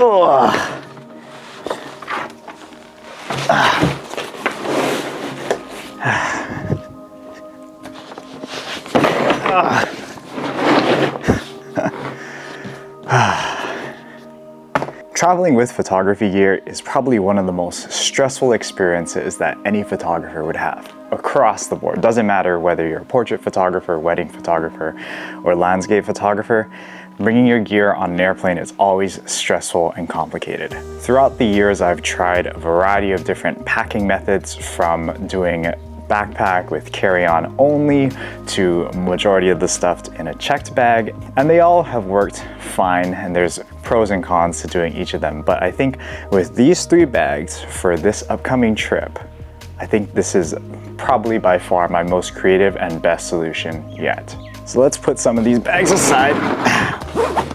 Oh. Traveling with photography gear is probably one of the most stressful experiences that any photographer would have across the board. Doesn't matter whether you're a portrait photographer, wedding photographer, or landscape photographer, bringing your gear on an airplane is always stressful and complicated. Throughout the years, I've tried a variety of different packing methods, from doing backpack with carry-on only to majority of the stuff in a checked bag, and they all have worked fine, and there's pros and cons to doing each of them. But I think with these 3 bags for this upcoming trip, I think this is probably by far my most creative and best solution yet. So let's put some of these bags aside.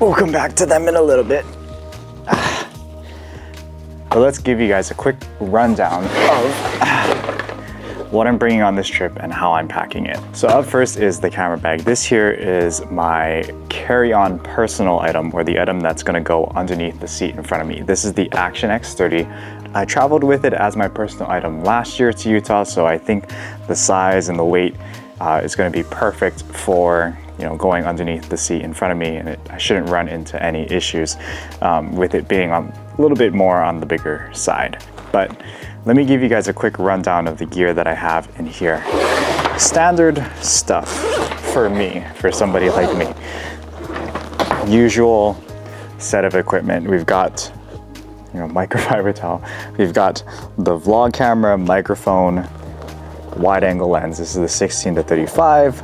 We'll come back to them in a little bit. But let's give you guys a quick rundown of what I'm bringing on this trip and how I'm packing it. So up first is the camera bag. This here is my carry-on personal item, or the item that's gonna go underneath the seat in front of me. This is the Action X30. I traveled with it as my personal item last year to Utah, so I think the size and the weight is gonna be perfect for going underneath the seat in front of me, and I shouldn't run into any issues with it being a little bit more on the bigger side. But let me give you guys a quick rundown of the gear that I have in here. Standard stuff for me, for somebody like me. Usual set of equipment. We've got microfiber towel. We've got the vlog camera, microphone, wide angle lens. This is the 16 to 35.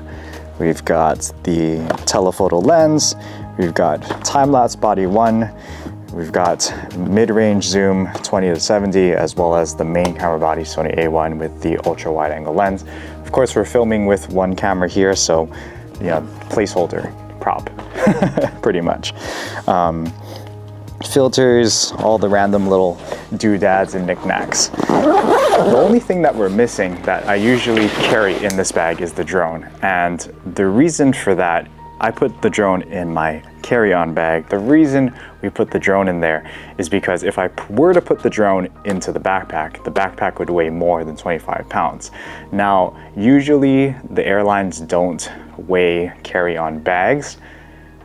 We've got the telephoto lens. We've got time-lapse body 1. We've got mid-range zoom 20 to 70, as well as the main camera body Sony A1 with the ultra wide angle lens. Of course, we're filming with one camera here, so placeholder prop, pretty much. Filters, all the random little doodads and knickknacks. The only thing that we're missing that I usually carry in this bag is the drone. And the reason for that, I put the drone in my carry-on bag. The reason we put the drone in there is because if I were to put the drone into the backpack would weigh more than 25 pounds. Now, usually the airlines don't weigh carry-on bags.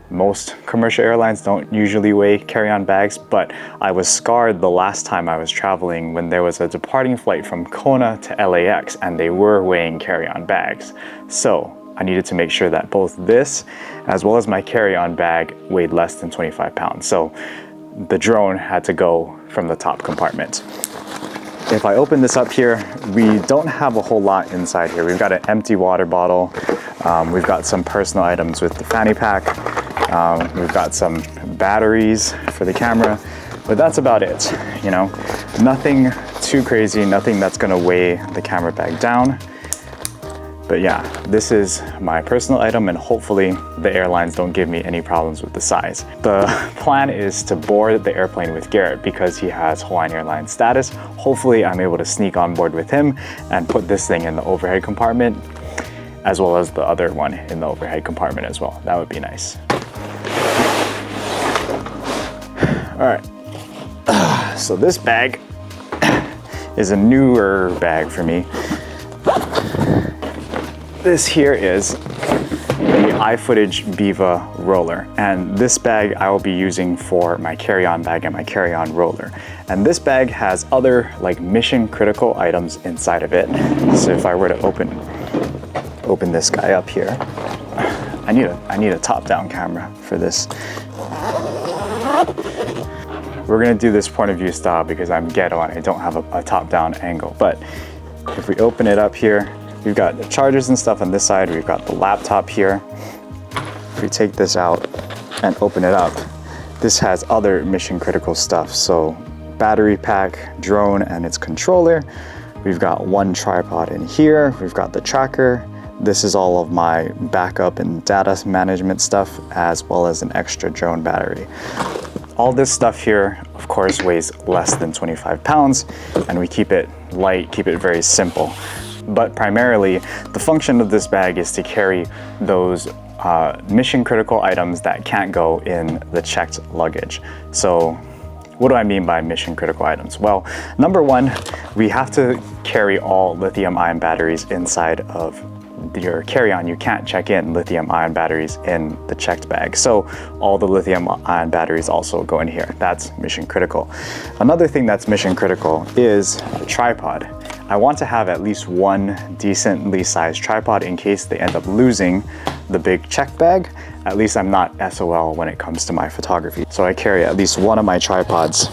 Most commercial airlines don't usually weigh carry-on bags, but I was scarred the last time I was traveling when there was a departing flight from Kona to LAX and they were weighing carry-on bags. So I needed to make sure that both this as well as my carry-on bag weighed less than 25 pounds. So the drone had to go from the top compartment. If I open this up here, we don't have a whole lot inside here. We've got an empty water bottle. We've got some personal items with the fanny pack. We've got some batteries for the camera, but that's about it. Nothing too crazy, nothing that's gonna weigh the camera bag down. But yeah, this is my personal item, and hopefully the airlines don't give me any problems with the size. The plan is to board the airplane with Garrett because he has Hawaiian Airlines status. Hopefully I'm able to sneak on board with him and put this thing in the overhead compartment, as well as the other one in the overhead compartment as well. That would be nice. All right, so this bag is a newer bag for me. This here is the iFootage Viva roller, and this bag I will be using for my carry-on bag and my carry-on roller. And this bag has other mission critical items inside of it. So if I were to open this guy up here, I need a top-down camera for this. We're gonna do this point of view style because I'm ghetto and I don't have a top-down angle. But if we open it up here, we've got the chargers and stuff on this side. We've got the laptop here. If we take this out and open it up, this has other mission critical stuff. So battery pack, drone and its controller. We've got one tripod in here. We've got the tracker. This is all of my backup and data management stuff, as well as an extra drone battery. All this stuff here, of course, weighs less than 25 pounds, and we keep it light, keep it very simple. But primarily, the function of this bag is to carry those mission critical items that can't go in the checked luggage. So What do I mean by mission critical items? Well, number one, we have to carry all lithium ion batteries inside of your carry-on. You can't check in lithium ion batteries in the checked bag. So all the lithium ion batteries also go in here. That's mission critical. Another thing that's mission critical is the tripod. I want to have at least one decently sized tripod in case they end up losing the big checked bag. At least I'm not SOL when it comes to my photography. So I carry at least one of my tripods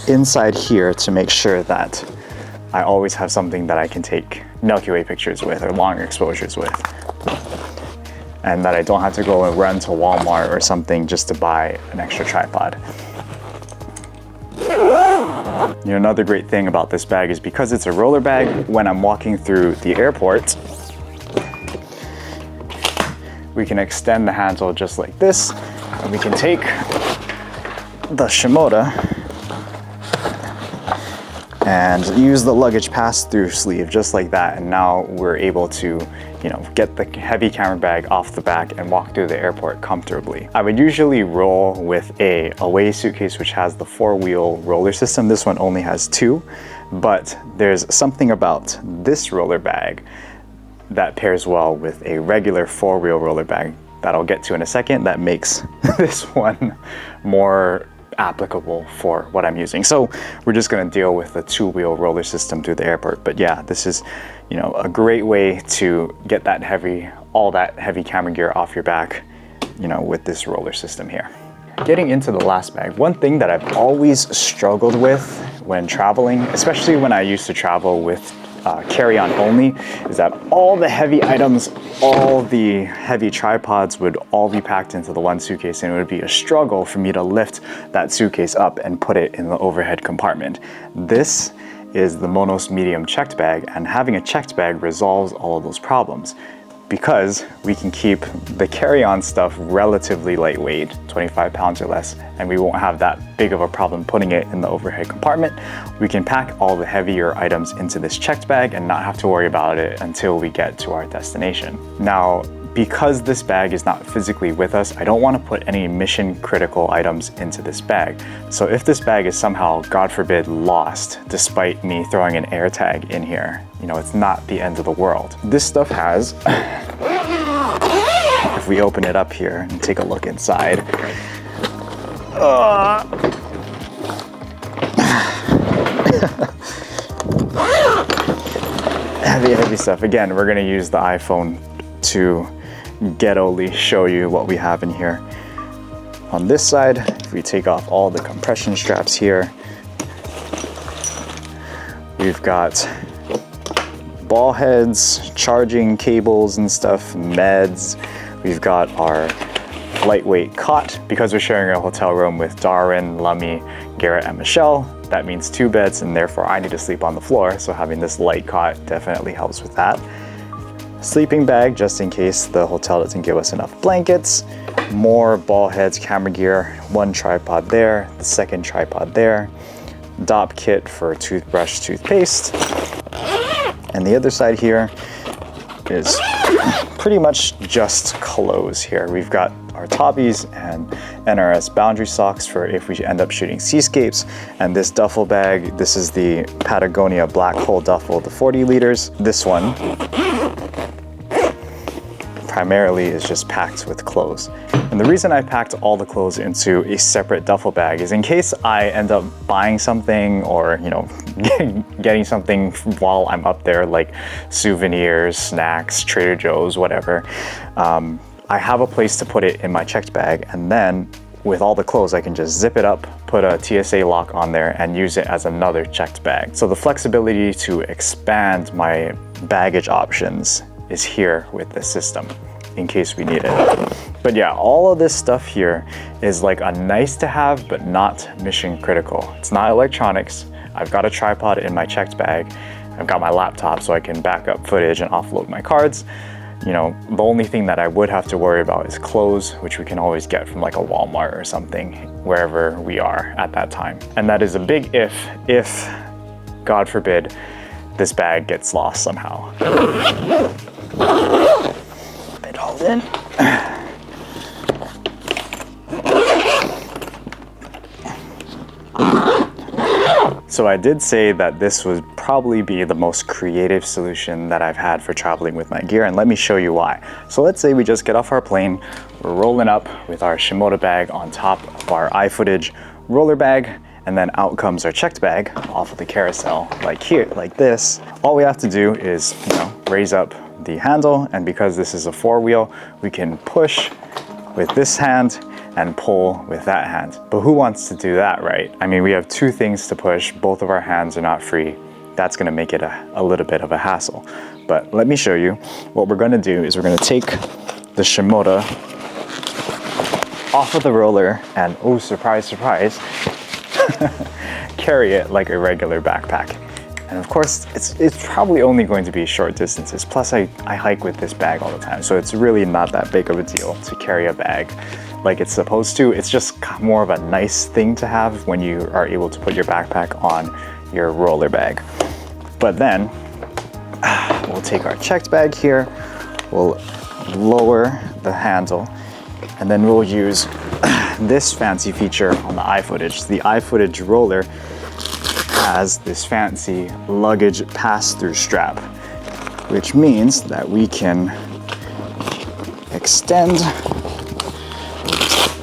inside here to make sure that I always have something that I can take Milky Way pictures with or long exposures with. And that I don't have to go and run to Walmart or something just to buy an extra tripod. You know, another great thing about this bag is because it's a roller bag, when I'm walking through the airport, we can extend the handle just like this, and we can take the Shimoda and use the luggage pass-through sleeve just like that, and now we're able to, you know, get the heavy camera bag off the back and walk through the airport comfortably. I would usually roll with a away suitcase which has the 4-wheel roller system. This one only has 2, but there's something about this roller bag that pairs well with a regular 4-wheel roller bag that I'll get to in a second that makes this one more applicable for what I'm using. So we're just going to deal with the 2-wheel roller system through the airport. But yeah, this is, you know, a great way to get that all that heavy camera gear off your back, you know, with this roller system here. Getting into the last bag, one thing that I've always struggled with when traveling, especially when I used to travel with carry-on only, is that all the heavy items, all the heavy tripods would all be packed into the one suitcase, and it would be a struggle for me to lift that suitcase up and put it in the overhead compartment. This is the Monos Medium checked bag, and having a checked bag resolves all of those problems because we can keep the carry-on stuff relatively lightweight, 25 pounds or less, and we won't have that big of a problem putting it in the overhead compartment. We can pack all the heavier items into this checked bag and not have to worry about it until we get to our destination. Now, because this bag is not physically with us, I don't want to put any mission critical items into this bag. So if this bag is somehow, God forbid, lost, despite me throwing an air tag in here, you know, it's not the end of the world. This stuff has, if we open it up here and take a look inside, heavy stuff. Again, we're gonna use the iPhone to ghettoly show you what we have in here. On this side, if we take off all the compression straps here, we've got ball heads, charging cables and stuff, meds. We've got our lightweight cot. Because we're sharing a hotel room with Darwin, Lummy, Garrett, and Michelle, that means 2 beds, and therefore I need to sleep on the floor, so having this light cot definitely helps with that. Sleeping bag, just in case the hotel doesn't give us enough blankets. More ball heads, camera gear, 1 tripod there, the 2nd tripod there. DOP kit for toothbrush, toothpaste. And the other side here is pretty much just clothes here. We've got our Tobbies and NRS boundary socks for if we end up shooting seascapes. And this duffel bag, this is the Patagonia Black Hole Duffel, the 40 liters. This one primarily is just packed with clothes. And the reason I packed all the clothes into a separate duffel bag is in case I end up buying something or, you know, getting something while I'm up there, like souvenirs, snacks, Trader Joe's, whatever. I have a place to put it in my checked bag, and then with all the clothes, I can just zip it up, put a TSA lock on there, and use it as another checked bag. So the flexibility to expand my baggage options is here with this system in case we need it. But yeah, all of this stuff here is like a nice to have, but not mission critical. It's not electronics. I've got a tripod in my checked bag. I've got my laptop so I can back up footage and offload my cards. You know, the only thing that I would have to worry about is clothes, which we can always get from like a Walmart or something, wherever we are at that time. And that is a big if, God forbid, this bag gets lost somehow. Bit hauled in. So I did say that this would probably be the most creative solution that I've had for traveling with my gear, and let me show you why. So let's say we just get off our plane, we're rolling up with our Shimoda bag on top of our iFootage roller bag, and then out comes our checked bag off of the carousel, like here, like this. All we have to do is, raise up the handle, and because this is a 4-wheel, we can push with this hand and pull with that hand. But who wants to do that, right? I mean, we have 2 things to push, both of our hands are not free. That's gonna make it a little bit of a hassle. But let me show you. What we're gonna do is we're gonna take the Shimoda off of the roller and, oh, surprise, surprise, carry it like a regular backpack. And of course, it's probably only going to be short distances. Plus, I hike with this bag all the time, so it's really not that big of a deal to carry a bag like it's supposed to. It's just more of a nice thing to have when you are able to put your backpack on your roller bag. But then, we'll take our checked bag here, we'll lower the handle, and then we'll use this fancy feature on the iFootage. The iFootage roller has this fancy luggage pass-through strap, which means that we can extend,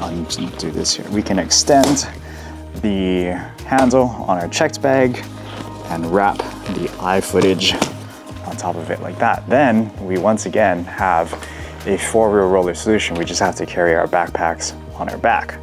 undo this here, we can extend the handle on our checked bag and wrap the iFootage on top of it like that. Then we once again have a 4-wheel roller solution. We just have to carry our backpacks on our back.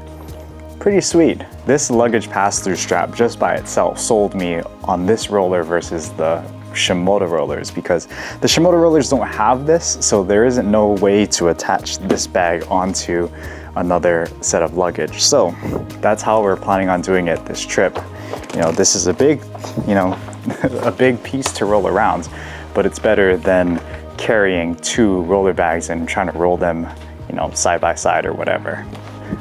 Pretty sweet. This luggage pass-through strap just by itself sold me on this roller versus the Shimoda rollers, because the Shimoda rollers don't have this, so there isn't no way to attach this bag onto another set of luggage. So that's how we're planning on doing it this trip. This is a big, a big piece to roll around, but it's better than carrying 2 roller bags and trying to roll them, side by side or whatever.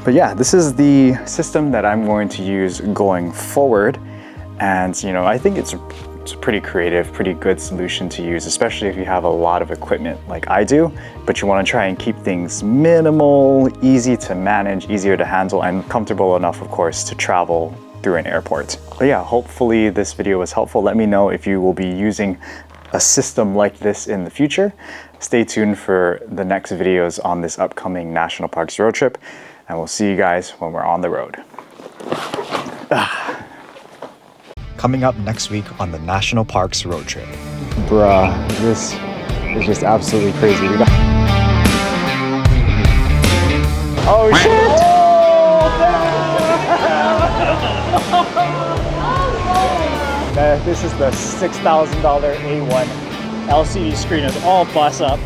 But yeah, this is the system that I'm going to use going forward. And I think it's a pretty creative, pretty good solution to use, especially if you have a lot of equipment like I do, but you want to try and keep things minimal, easy to manage, easier to handle, and comfortable enough, of course, to travel through an airport. But yeah, hopefully this video was helpful. Let me know if you will be using a system like this in the future. Stay tuned for the next videos on this upcoming National Parks road trip, and we'll see you guys when we're on the road. Coming up next week on the National Parks road trip. Bruh, this is just absolutely crazy. We got... Oh shit! This is the $6,000 A1 LCD screen. It's all bust up.